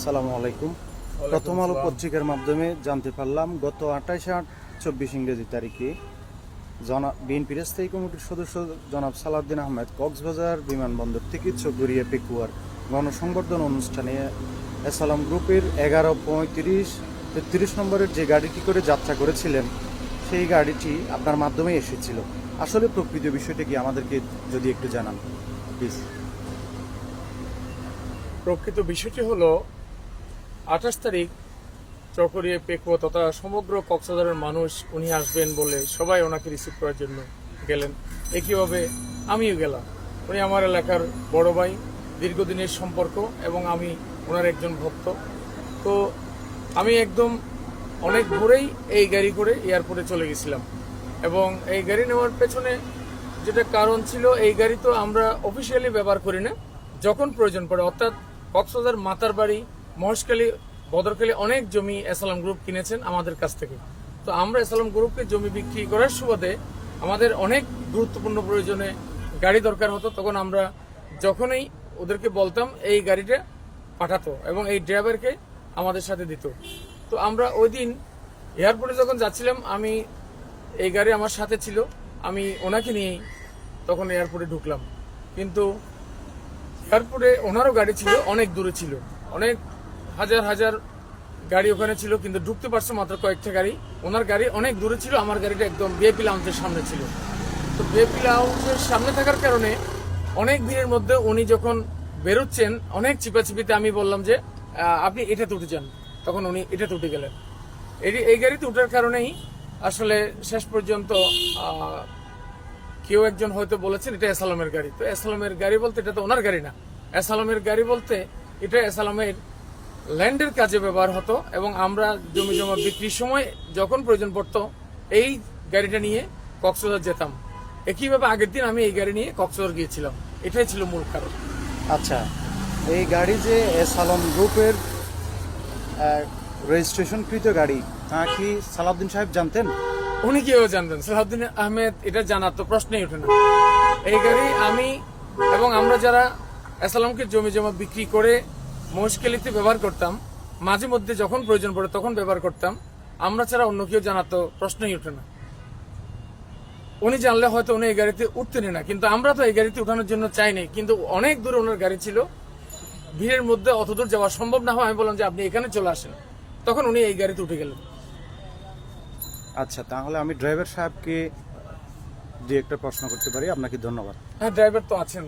আসসালামু আলাইকুম। প্রথম আলো পত্রিকার মাধ্যমে জানতে পারলাম গত 28/8/24 ইংরেজি তারিখে বিএনপির স্থায়ী কমিটির সদস্য জনাব সালাউদ্দিন আহমেদ কক্সবাজার বিমানবন্দর থেকে চকরিয়া পেকুয়ার গণসংবর্ধনা অনুষ্ঠানে এসালাম গ্রুপের 11:35-33 নম্বরের যে গাড়িটি করে যাত্রা করেছিলেন সেই গাড়িটি আপনার মাধ্যমে এসেছিল। আসলে প্রকৃত বিষয়টা কি আমাদেরকে যদি একটু জানান প্লিজ। প্রকৃত বিষয়টি হলো 28 তারিখ চকরিয়া পেকুয়া তথা সমগ্র কক্সবাজারের মানুষ উনি আসবেন বলে সবাই ওনাকে রিসিভ করার জন্য গেলেন। একইভাবে আমিও গেলাম। উনি আমার এলাকার বড় ভাই, দীর্ঘদিনের সম্পর্ক এবং আমি ওনার একজন ভক্ত। তো আমি একদম অনেক ভোরেই এই গাড়ি করে এয়ারপোর্টে চলে গেছিলাম এবং এই গাড়ি নেওয়ার পেছনে যেটা কারণ ছিল, এই গাড়ি তো আমরা অফিসিয়ালি ব্যবহার করি না, যখন প্রয়োজন পড়ে, অর্থাৎ কক্সবাজার মাতারবাড়ি, মহেশখালী, বদরখালী অনেক জমি এসালাম গ্রুপ কিনেছেন আমাদের কাছ থেকে। তো আমরা এসালাম গ্রুপকে জমি বিক্রি করার সুবাদে আমাদের অনেক গুরুত্বপূর্ণ প্রয়োজনে গাড়ি দরকার হতো, তখন আমরা যখনই ওদেরকে বলতাম এই গাড়িটা পাঠাতো এবং এই ড্রাইভারকে আমাদের সাথে দিত। তো আমরা ওই দিন এয়ারপোর্টে যখন যাচ্ছিলাম, আমি এই গাড়ি আমার সাথে ছিল, আমি ওনাকে নিয়েই তখন এয়ারপোর্টে ঢুকলাম। কিন্তু এয়ারপোর্টে ওনারও গাড়ি ছিল, অনেক দূরে ছিল, অনেক হাজার হাজার গাড়ি ওখানে ছিল, কিন্তু ঢুকতে পারছে মাত্র কয়েকটা গাড়ি। ওনার গাড়ি অনেক দূরে ছিল, আমার গাড়িটা একদম ভিআইপি লাউঞ্জের সামনে ছিল। তো ভিআইপি লাউঞ্জের সামনে থাকার কারণে অনেক ভিড়ের মধ্যে উনি যখন বেরোচ্ছেন, অনেক চিপাচিপিতে আমি বললাম যে আপনি এটাতে উঠে যান, তখন উনি এটাতে উঠে গেলেন। এই গাড়িতে উঠার কারণেই আসলে শেষ পর্যন্ত কেউ একজন হয়তো বলেছেন এটা এসালামের গাড়ি। তো এসালামের গাড়ি বলতে এটা তো ওনার গাড়ি না। এসালামের গাড়ি বলতে এটা এসালামের ল্যান্ডের কাজে ব্যবহার হতো এবং আমরা জমি জমা বিক্রির সময় যখন প্রয়োজন পড়তো এই গাড়িটা নিয়ে কক্সবাজার যেতাম। একইভাবে আগের দিন আমি এই গাড়ি নিয়ে কক্সবাজার গিয়েছিলাম, এটাই ছিল মূল কারণ। আচ্ছা, এই গাড়ি যে এসালাম গ্রুপের রেজিস্ট্রেশনকৃত গাড়ি, তা কি সালাউদ্দিন সাহেব জানতেন? উনি কিভাবে জানতেন? সালাউদ্দিন আহমেদ এটা জানার তো প্রশ্নই ওঠে না। এই গাড়ি আমি এবং আমরা যারা এসালামকে জমি জমা বিক্রি করে মহেশখালীতে ব্যবহার করতাম, মাঝে মধ্যে যখন প্রয়োজন পড়ে তখন ব্যবহার করতাম, আমরা ছাড়া অন্য কেউ জানার তো প্রশ্নই ওঠে না। উনি জানলে হয়তো উনি এই গাড়িতে উঠতেনই না, কিন্তু আমরা তো এই গাড়িতে উঠানোর জন্য চাইনি, কিন্তু অনেক দূরে ওনার গাড়ি ছিল, ভিড়ের মধ্যে অত দূর যাওয়া সম্ভব না হয় আমি বললাম যে আপনি এখানে চলে আসেন, তখন উনি এই গাড়িতে উঠে গেলেন। আচ্ছা, তাহলে আমি ড্রাইভার সাহেবকে যে একটা প্রশ্ন করতে পারি? আপনাকে ধন্যবাদ। হ্যাঁ, ড্রাইভার তো আছেন।